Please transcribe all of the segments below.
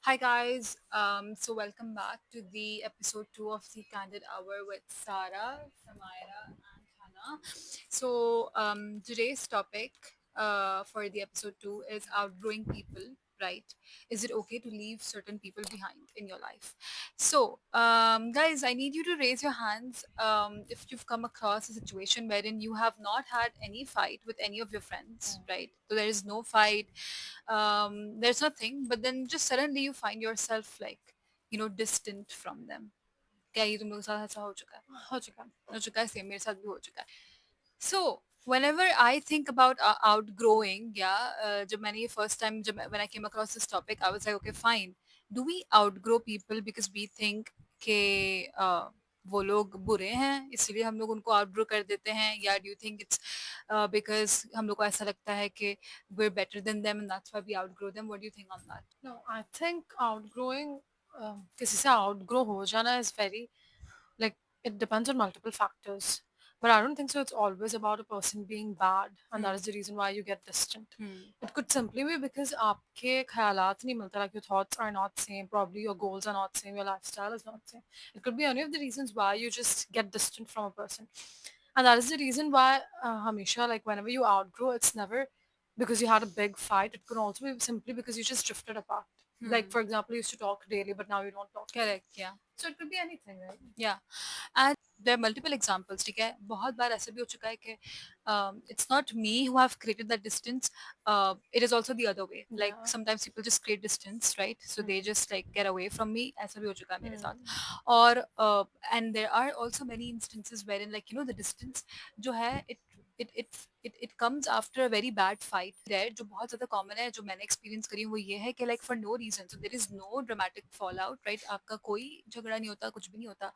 Hi guys, so welcome back to the episode 2 of the Candid Hour with Sarah, Samaira, and Hannah. Today's topic for the episode 2 is outgrowing people, right? Is it okay to leave certain people behind in your life? Guys, I need you to raise your hands if you've come across a situation wherein you have not had any fight with any of your friends, right? So there is no fight, there's nothing, but then just suddenly you find yourself like, distant from them. क्या ये तुम लोगों के साथ ऐसा हो चुका है? हो चुका है सेम मेरे साथ भी हो चुका है. So whenever I think about outgrowing, yeah, जब मैंने ये first time जब when I came across this topic, I was like, okay, fine. Do we outgrow people because we think कि वो लोग बुरे हैं इसलिए हम लोग उनको outgrow कर देते हैं, या do you think it's because हम लोग को ऐसा लगता है कि we're better than them and that's why we outgrow them? What do you think on that? No, I think outgrowing किसी से outgrow हो जाना is very like it depends on multiple factors. But I don't think so. It's always about a person being bad, and that is the reason why you get distant. It could simply be because आपके ख्यालात नहीं मिलते, like your thoughts are not same, probably your goals are not same, your lifestyle is not same. It could be any of the reasons why you just get distant from a person, and that is the reason why Hamisha, like whenever you outgrow, it's never because you had a big fight. It could also be simply because you just drifted apart. Like for example, you used to talk daily, but now you don't talk. Correct, yeah. So it could be anything, right? Yeah. And there are multiple examples, ठीक है? बहुत बार ऐसा भी हो चुका है कि it's not me who have created that distance. It is also the other way. Like Yeah. sometimes people just create distance, right? So they just like get away from me. ऐसा भी हो चुका है मेरे साथ. Hmm. और and there are also many instances wherein like the distance जो है it comes after a very bad fight. There जो बहुत ज़्यादा common है जो मैंने experience करी है, वो ये है कि like for no reason, so there is no dramatic fallout, right? आपका कोई झगड़ा नहीं होता, कुछ भी नहीं होता.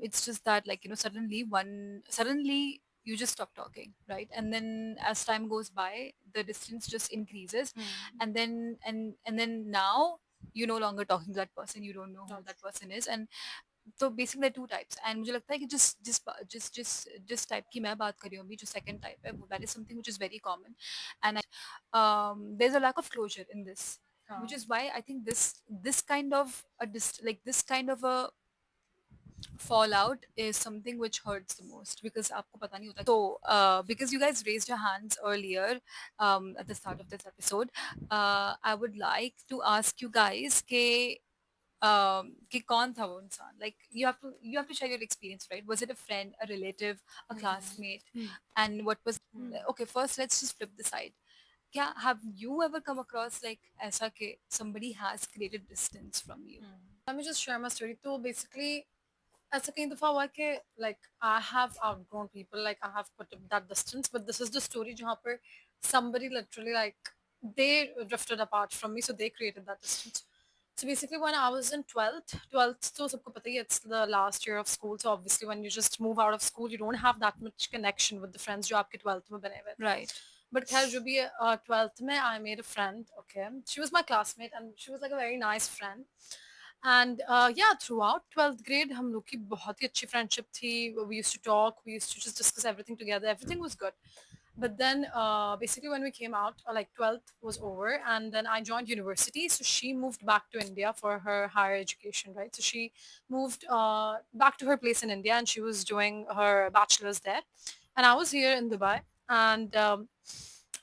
It's just that like suddenly you just stop talking, right? And then as time goes by the distance just increases, Hmm. and then now you're no longer talking to that person, you don't know who that That's person is. And तो basically there are two types, and मुझे लगता है कि जिस type की मैं बात कर रही हूँ अभी, जो सेकंड टाइप है, वो that is something which is very common. And there's a lack of closure in this, which is why I think this kind of this kind of a fallout is something which hurts the most, because आपको पता नहीं होता. So because you guys raised your hands earlier at the start of this episode, I would like to ask you guys कि कौन था वो इंसान. Like you have to share your experience, right? Was it a friend, a relative, a classmate? And what was okay, first let's just flip the side. क्या have you ever come across like ऐसा कि somebody has created distance from you? let me just share my story. So basically, ऐसा कई दफा हुआ कि like I have outgrown people, like I have put up that distance, but this is the story जहाँ पर somebody literally like they drifted apart from me, so they created that distance. So basically, when I was in 12th, तो सबको पता ही है, it's the last year of school. So obviously, when you just move out of school, you don't have that much connection with the friends जो आपके 12th में बने हुए थे. Right. But खैर जो भी 12th में I made a friend. Okay, she was my classmate and she was like a very nice friend. And yeah, throughout 12th grade हम लोग की बहुत ही अच्छी friendship थी. We used to talk, we used to just discuss everything together. Everything was good. But then basically when we came out, like 12th was over and then I joined university. So she moved back to India for her higher education, right? So she moved back to her place in India and she was doing her bachelor's there. And I was here in Dubai. And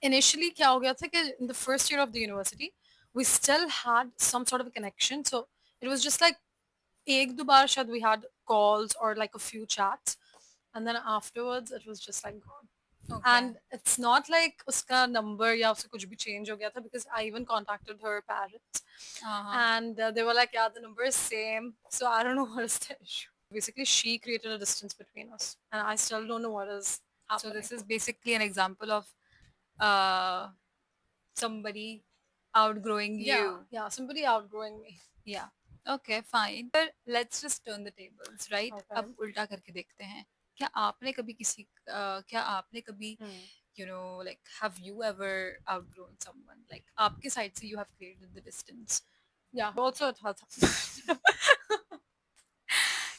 initially क्या हो गया था कि in the first year of the university, we still had some sort of a connection. So it was just like एक दो बार शायद we had calls or like a few chats. And then afterwards it was just like gone. Okay. And it's not like uska number या उससे कुछ भी change हो गया था because I even contacted her parents and they were like, yeah, the number is same. So I don't know what is the issue. Basically, she created a distance between us, and I still don't know what is So happening. this is basically an example of uh, somebody outgrowing Yeah, you. yeah, somebody outgrowing me. Yeah. Okay, fine. But let's just turn the tables, right? Okay. अब उल्टा करके देखते हैं. क्या आपने कभी like have you ever outgrown someone? Like आपके side से you have created the distance. Yeah, also it has happened.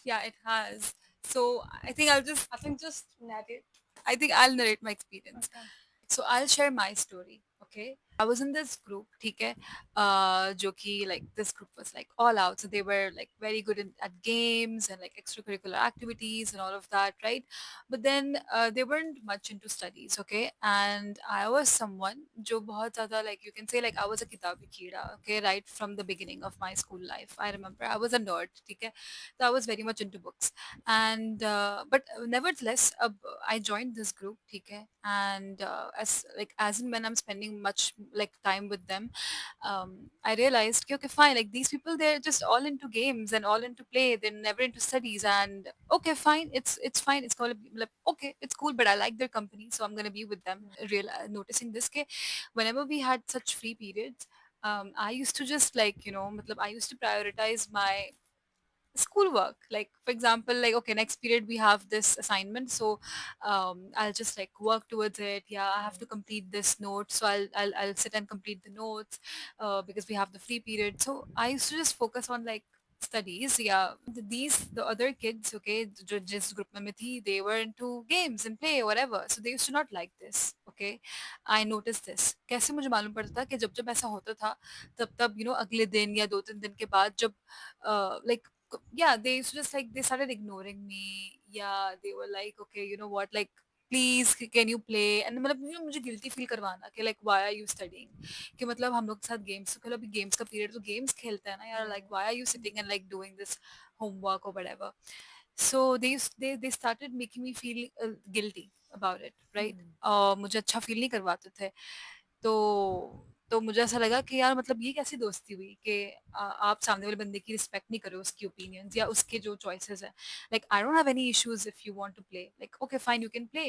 Yeah, it has. So I think I'll just I think just narrate. I think I'll narrate my experience. Okay. So I'll share my story, okay? I was in this group, ठीक है, जो कि like this group was like all out, so they were like very good at games and like extracurricular activities and all of that, right? But then they weren't much into studies, okay? And I was someone जो बहुत ज़्यादा like you can say like I was a किताबी कीड़ा, okay, right from the beginning of my school life. I remember I was a nerd, ठीक है, so I was very much into books, and but nevertheless I joined this group, ठीक है, and as and when I'm spending much like time with them, I realized कि, okay fine, like these people, they're just all into games and all into play, they're never into studies, and okay fine, it's fine, it's called like, okay, it's cool, but I like their company, so I'm gonna be with them. Real noticing this ke whenever we had such free periods, I used to just like, matlab, I used to prioritize my schoolwork. Like for example, like okay, next period we have this assignment, so I'll just like work towards it. Yeah, I have to complete this note, so I'll sit and complete the notes because we have the free period. So I used to just focus on like studies. Yeah, the other kids, okay, just group mein thi, they were into games and play whatever, so they used to not like this. Okay, I noticed this. कैसे मुझे मालूम पड़ता था कि जब जब ऐसा होता था, तब अगले दिन या 2-3 दिन के बाद जब like yeah, they used to just like they started ignoring me. Yeah, they were like, okay, you know what, like please can you play, and मतलब मुझे guilty feel करवाना कि like why are you studying, कि मतलब हम लोग के साथ games, तो कल अभी games का period, तो games खेलते हैं ना यार, like why are you sitting and like doing this homework or whatever. So they started making me feel guilty about it, right? मुझे अच्छा feel नहीं करवाते थे, तो मुझे ऐसा लगा कि यार मतलब ये कैसी दोस्ती हुई कि आप सामने वाले बंदे की रिस्पेक्ट नहीं करो, उसकी ओपिनियंस या उसके जो चॉइसेस हैं। Like I don't have any issues if you want to play, like okay fine, you can play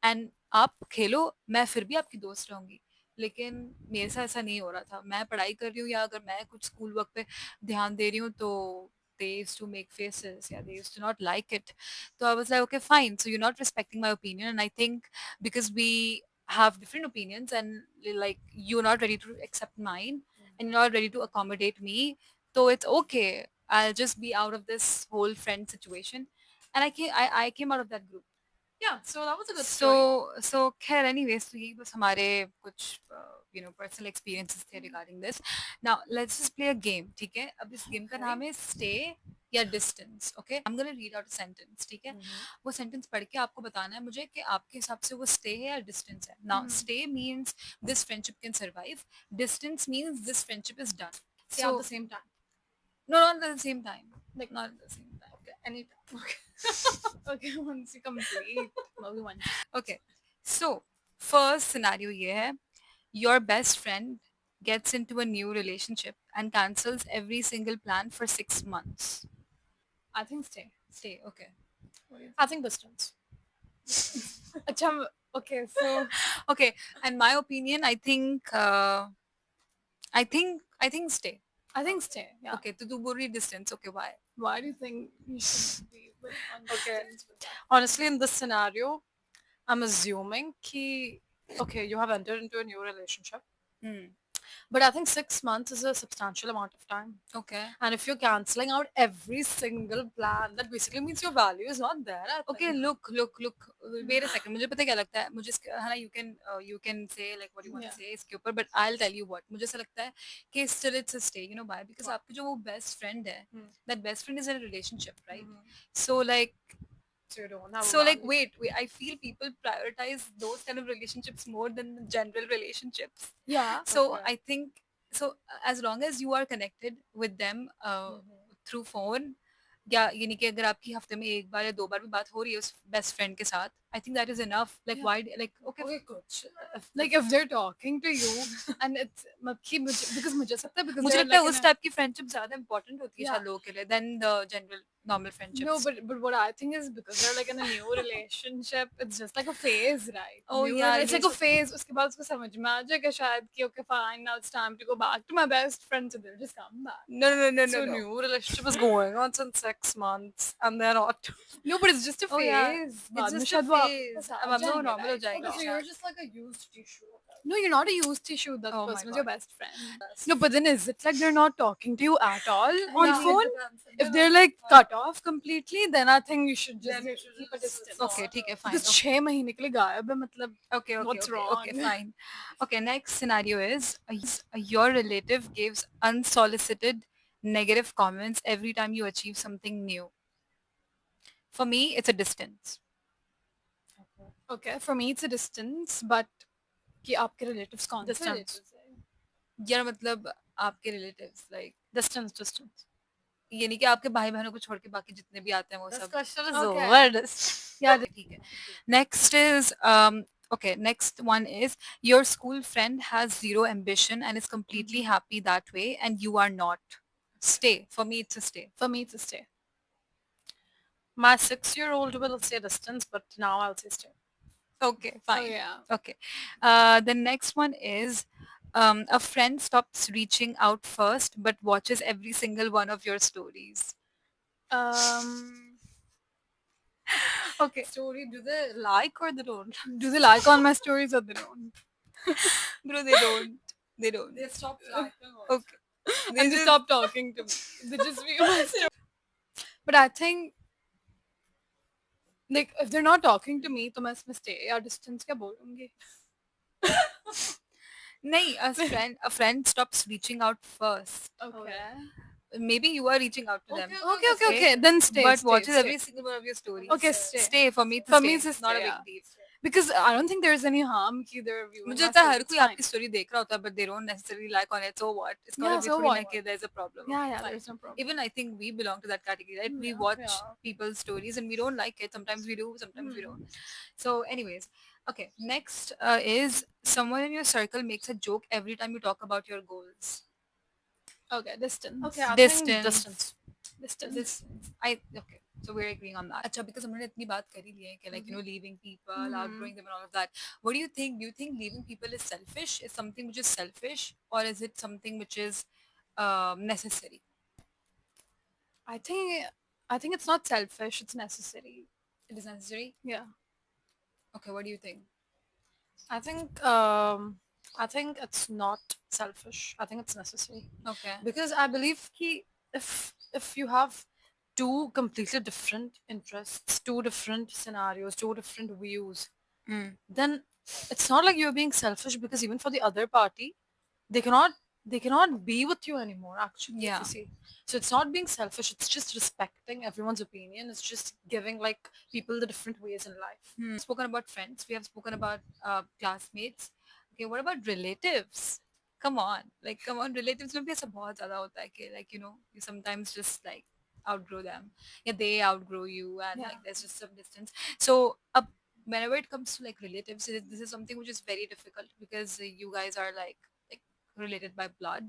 and आप खेलो, मैं फिर भी आपकी दोस्त रहूंगी। लेकिन मेरे साथ ऐसा नहीं हो रहा था, मैं पढ़ाई कर रही हूँ या अगर मैं कुछ स्कूल वर्क पे ध्यान दे रही हूँ, तो they used to make faces, yeah, they used to not like it. So I was like, okay fine, so you're not respecting my opinion, and I think because we have different opinions and like you're not ready to accept mine and you're not ready to accommodate me, so it's okay, I'll just be out of this whole friend situation. And I came out of that group. Yeah, so that was a good story. So खैर anyways, तो यही बस हमारे कुछ personal experiences थे regarding this. Now let's just play a game, ठीक है? अब इस game का Okay. नाम है stay या distance, okay? I'm gonna read out a sentence, ठीक है? वो sentence पढ़ के आपको बताना है मुझे कि आपके हिसाब से वो stay है या distance है. Now stay means this friendship can survive. Distance means this friendship is done. Say at the same time. No, not at the same time. Like Not at the same time. okay, anytime. Okay. Okay, once you complete. Maybe once. Okay. So, first scenario ये है, your best friend gets into a new relationship and cancels every single plan for 6 months. I think stay. Stay, okay. I think distance. Achha, okay, so Okay, and my opinion, I think stay. I think stay. Yeah. Okay, तो तू बोल रही distance, okay, why? Why do you think you should be with on Okay. distance with that? Honestly, in this scenario, I'm assuming ki okay, you have entered into a new relationship. Hmm. But I think 6 months is a substantial amount of time. Okay. And if you're canceling out every single plan, that basically means your value is not there. I Okay, think. look. Wait a second. मुझे पता है क्या लगता है, मुझे है ना, you can say like what you want to Yeah. say इसके ऊपर, but I'll tell you what मुझे ऐसा लगता है कि still it's a stay. You know why? Because Why? आपकी जो वो best friend है, that best friend is in a relationship, right? Mhm. So like So you don't have a so like value. wait, I feel people prioritize those kind of relationships more than the general relationships. Yeah. So okay. I think so as long as you are connected with them through phone, या ये नहीं कि अगर आपकी हफ्ते में 1 बार या 2 बार भी बात हो रही है उस बेस्ट फ्रेंड के साथ, I think that is enough. Like Yeah. Why like okay Okay, good. Like if they're talking to you and it's because मुझे लगता है because मुझे they're लगता है like in उस a टाइप की फ्रेंडशिप ज्यादा इंपॉर्टेंट होती है Yeah. शायद लोगों के लिए then the general normal No, friendships. but what I think is because they're like in a new relationship, it's just like a phase, right? Oh, yeah, it's like a phase. उसके बाद उसको समझ में आ जाएगा शायद कि okay fine, now it's time to go back to my best friend, so they'll just come back. No, So new relationship is going on since 6 months and they're not. No, but it's just a phase. Oh, yeah. बाद It's में just a शायद वो days. बस आ अब हम लोग जाएंगे, normal हो right? Okay, जाएगा. so you're just like a used tissue. No, you're not a used tissue. That Oh my person is your god. best friend. No, but then is it like they're not talking to you at all on Yeah, it phone? depends. If they're like cut off completely, then I think you should just keep a distance. Okay, ठीक है, fine. Because 6 महीने के लिए गायब है, मतलब Okay, what's okay, wrong? fine. Okay, next scenario is your relative gives unsolicited negative comments every time you achieve something new. For me, it's a distance. Okay, for me it's a distance, but कि आपके relatives कौन से Distance. relatives हैं? यार मतलब आपके relatives like Distance. ये नहीं कि आपके भाई बहनों को छोड़ के बाकी जितने भी आते हैं वो This सब. question is Okay. over. This- Yeah, Okay, ठीक है. Next is okay, next one is your school friend has zero ambition and is completely happy that way and you are not. Stay. For me, it's a stay. for me it's a stay. My 6-year-old will say distance, but now I'll say stay. Okay, fine. yeah. Okay. The next one is a friend stops reaching out first but watches every single one of your stories. Um, Okay. story, do they like or they don't? Do they like on my stories or they don't? Bro, they don't. They don't. They stop liking Okay. and they stop talking to me. They just view my story. But I think like if they're not talking to me, तो मैं इसमें stay या distance क्या बोलूँगी? नहीं, a friend stops reaching out first. Okay. Maybe you are reaching out to them. Okay. Then stay. But stay, watches stay. every single one of your stories. Okay, stay. Stay. For me, For stay. me, it's a not a stay, big yeah. deal. Because I don't think there's any harm कि they're viewing मुझे my लगता है story. Her It's कोई fine. आपकी story देख रहा होता है but they don't necessarily like on it, so what? इसका Yeah, मतलब ये so थोड़ी ना what? कि there's a problem. Yeah, Fine. there's no problem. Even I think we belong to that category, right? We watch people's stories and we don't like it. Sometimes we do, sometimes we don't. So anyways, okay, next is someone in your circle makes a joke every time you talk about your goals. Okay, distance. Okay, I think Distance. Okay, so we're agreeing on that. अच्छा, because हमने इतनी बात कर ही ली है कि like leaving people, outgrowing them and all of that. What do you think? Do you think leaving people is selfish? Is something which is selfish, or is it something which is necessary? I think it's not selfish. It's necessary. It is necessary. Yeah. Okay, what do you think? I think it's not selfish. I think it's necessary Okay. because I believe कि if you have two completely different interests, two different scenarios, two different views, then it's not like you're being selfish because even for the other party, they cannot be with you anymore actually. Yeah. If you see. So it's not being selfish, it's just respecting everyone's opinion. It's just giving like people the different ways in life. Spoken about friends. We have spoken about classmates. Okay, what about relatives? Come on, come on, relatives में भी ऐसा बहुत ज़्यादा होता है कि like you sometimes just like outgrow them. Yeah, they outgrow you and like there's just some distance. So whenever it comes to like relatives, this is something which is very difficult because you guys are like related by blood,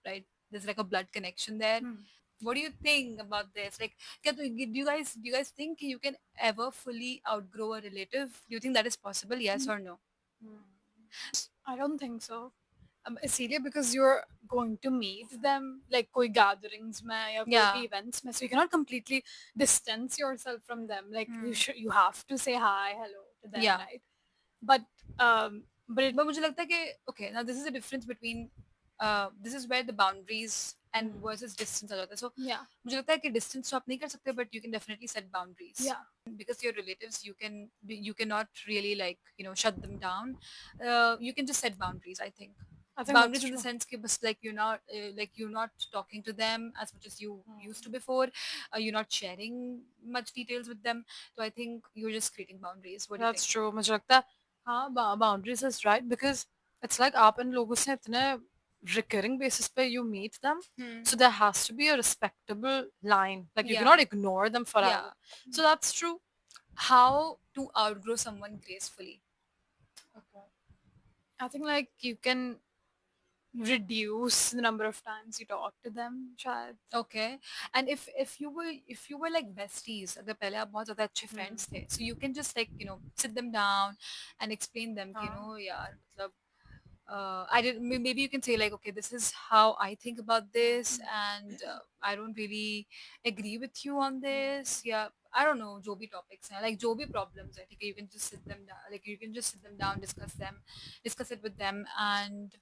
right? There's like a blood connection there. What do you think about this? Like, do you guys think you can ever fully outgrow a relative? Do you think that is possible? Yes or no? I don't think so. इसीलिए because you're going to meet them like कोई gatherings में या Yeah. कोई events में, so you cannot completely distance yourself from them. Like you have to say hi, hello to them, Yeah. right? But But मुझे लगता है कि okay, now this is the difference between this is where the boundaries and versus distance आ जाता है. So yeah, मुझे लगता है कि distance तो आप नहीं कर सकते, but you can definitely set boundaries. yeah, Because your relatives, you cannot really like shut them down. You can just set boundaries. I think. I think Boundaries that's in the true. sense that you're not talking to them as much as you used to before. You're not sharing much details with them. So I think you're just creating boundaries. What do you That's think? true. मुझे लगता है हाँ boundaries is right because it's like आप इन लोगों से इतने recurring basis पे you meet them, so there has to be a respectable line. Like you Yeah. cannot ignore them forever. Yeah. So that's true. How to outgrow someone gracefully? I think like you can reduce the number of times you talk to them, शायद. Okay. And if you were like besties, अगर पहले आप बहुत ज़्यादा अच्छे friends थे, so you can just like sit them down and explain them कि यार मतलब I did maybe you can say like, okay, this is how I think about this, and I don't really agree with you on this. Yeah, I don't know, jo bhi topics hain, like jo bhi problems hai, theek hai, you can just sit them down, like you can just sit them down, discuss it with them, and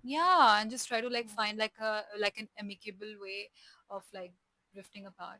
yeah, and just try to like find like an amicable way of like drifting apart.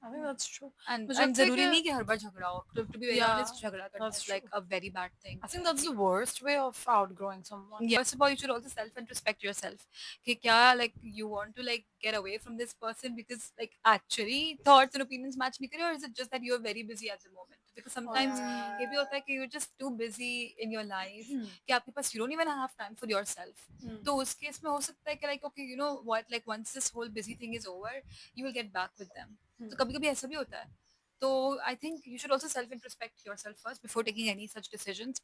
I think that's true. And मुझे लगता है ज़रूरी कि नहीं कि हर बार झगड़ा हो. To be very yeah, honest, झगड़ा करना that's is true. like a very bad thing. I think that's the worst way of outgrowing someone. Yeah. First of all, you should also self introspect yourself. कि क्या like you want to like get away from this person because like actually thoughts and opinions match नहीं करे, or is it just that you're very busy at the moment? Because Oh sometimes yeah. ये भी होता है कि you're just too busy in your life कि आपके पास you don't even have time for yourself. तो उस केस में हो सकता है कि like okay, you know what, like once this whole busy thing is over, you will get back with them. तो कभी-कभी ऐसा भी होता है. So I think you should also self introspect yourself first before taking any such decisions.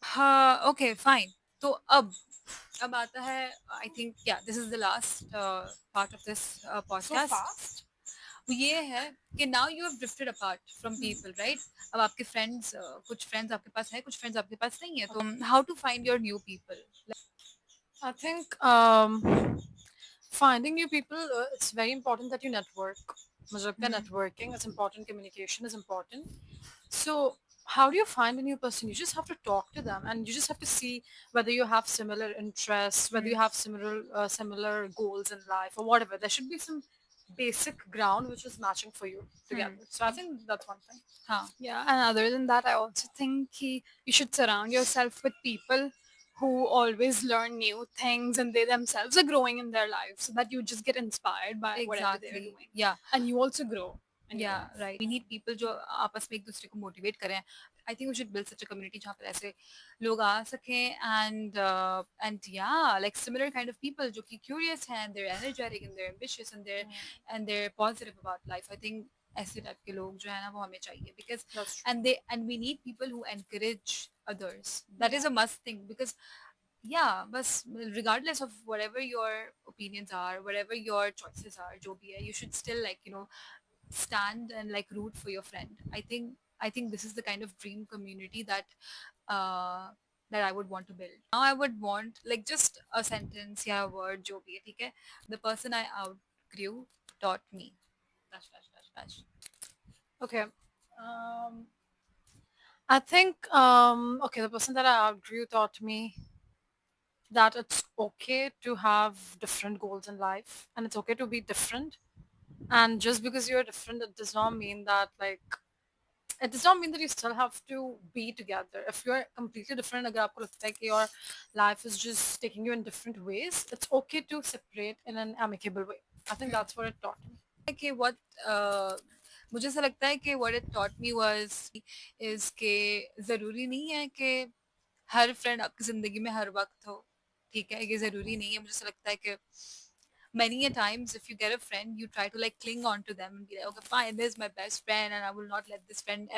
Okay, fine. तो अब आता है, आई थिंक या this is the last part of this So podcast. fast. वो ये है कि now you have drifted apart from people, right? अब आपके फ्रेंड्स, कुछ फ्रेंड्स आपके पास है, कुछ फ्रेंड्स आपके पास नहीं है, तो how to find your new people? I think finding new people, it's very important that you network. मुझे लगता है networking is important, communication is important. So how do you find a new person? You just have to talk to them, and you just have to see whether you have similar interests, whether you have similar goals in life, or whatever. There should be some basic ground which is matching for you together. So I think that's one thing. हाँ. Yeah, and other than that, I also think you should surround yourself with people who always learn new things and they themselves are growing in their lives so that you just get inspired by whatever they're Exactly. doing. Yeah. And you also grow in your या life. Right, we need people जो आपस में एक दूसरे को motivate करें. I think we should build such a community जहाँ पर ऐसे लोग आ सकें, एंड या like similar kind of people जो कि क्यूरियस हैं, they're energetic and they're ambitious and they're positive about life. I think ऐसे टाइप के लोग जो है ना वो हमें चाहिए, because That's true. And we need people who encourage others. That is a must thing, because yeah, बस regardless of whatever your opinions are, whatever your choices are, जो भी है, you should still like, you know, stand and like root for your friend. I think this is the kind of dream community uh that I would want to build. Now I would want like just a sentence, yeah, a word, jo bhi hai, theek hai? The person I outgrew taught me. Dash, dash, dash, dash. Okay. I think okay, the person that I outgrew taught me that it's okay to have different goals in life and it's okay to be different. And just because you're different, it does not mean that like it does not mean that you still have to be together. If you're completely different, agar aapko lagta hai ki your life is just taking you in different ways, it's okay to separate in an amicable way. I think that's what it taught me. कि what मुझे ऐसा लगता है कि what it taught me was is कि ज़रूरी नहीं है कि हर फ्रेंड आपकी ज़िंदगी में हर वक्त हो. ठीक है, ये ज़रूरी नहीं है. मुझे ऐसा लगता है कि many a times if you get a friend, you try to like cling on to them and be like, okay fine, this is my best friend and I will not let this friend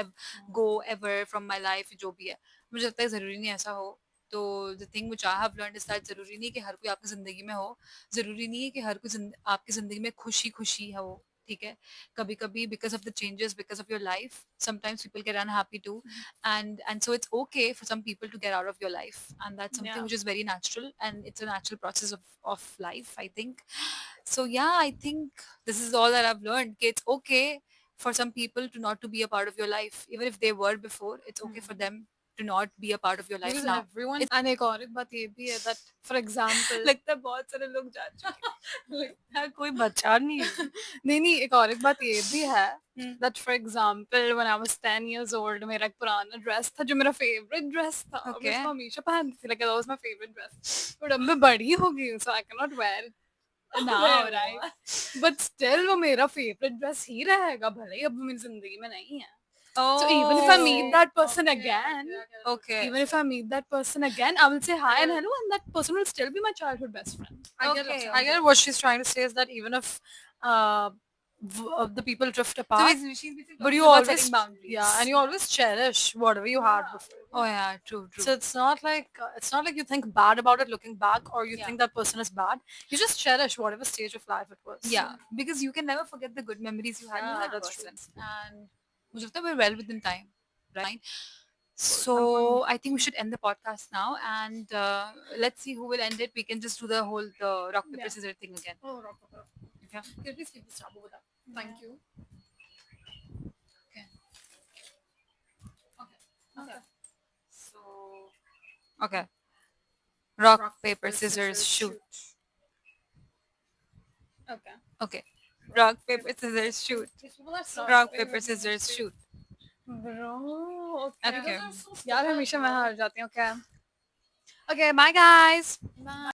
go ever from my life, जो भी है. मुझे लगता है ज़रूरी नहीं ऐसा हो. तो the thing which I have learned is that ज़रूरी नहीं कि हर कोई आपकी ज़िंदगी में हो. ज़रूरी नहीं है कि हर कोई आपकी ज़िंदगी में खुशी खुशी हो. ठीक है, कभी कभी because of the changes, because of your life, sometimes people get unhappy too, and so it's okay for some people to get out of your life, and that's something Yeah. which is very natural, and it's a natural process of life, I think. So yeah, I think this is all that I've learned. It's okay for some people to not to be a part of your life, even if they were before. It's okay for them to not be a part of your life Because now. everyone and एक और एक बात ये भी है that for example लगता है बहुत सारे लोग जा चुके हैं. कोई बचा नहीं है. नहीं एक और एक बात ये भी है that for example when I was 10 years old मेरा एक पुराना ड्रेस था जो मेरा favorite ड्रेस था. मैं Okay. उसको हमेशा पहनती थी, like that was my favorite dress. but अब मैं बड़ी हो गई हूँ so I cannot wear it now, Where right? But still वो मेरा favorite dress ही रहेगा भले ही अब वो मेरी जिंदगी में नहीं है. Oh, So even if I meet that person again, okay. even if I meet that person again, I will say hi and hello, and that person will still be my childhood best friend. Okay, I get what she's trying to say is that even if uh, the people drift So apart, she's basically but talking you about always setting boundaries. yeah, and you always cherish whatever you had before. Oh yeah, true. So it's not like you think bad about it looking back, or you think that person is bad. You just cherish whatever stage of life it was. Yeah, because you can never forget the good memories you had with Yeah, that that's person. And मुझे लगता है we're well within time, right? So I think we should end the podcast now, and let's see who will end it. We can just do the rock paper Yeah. scissors thing again. Oh, rock, paper. Okay. Can you please keep this tab over there? Thank you. Okay. Okay. So okay. Rock, Rock, paper, scissors, shoot. Okay. Okay. Rock, paper, scissors, shoot. These people are so Rock, stupid. paper, scissors, shoot. Bro, Okay. okay. They're so यार stupid, हमेशा मैं bro. हार जाती हूँ. Okay. Okay. Bye, guys. Bye.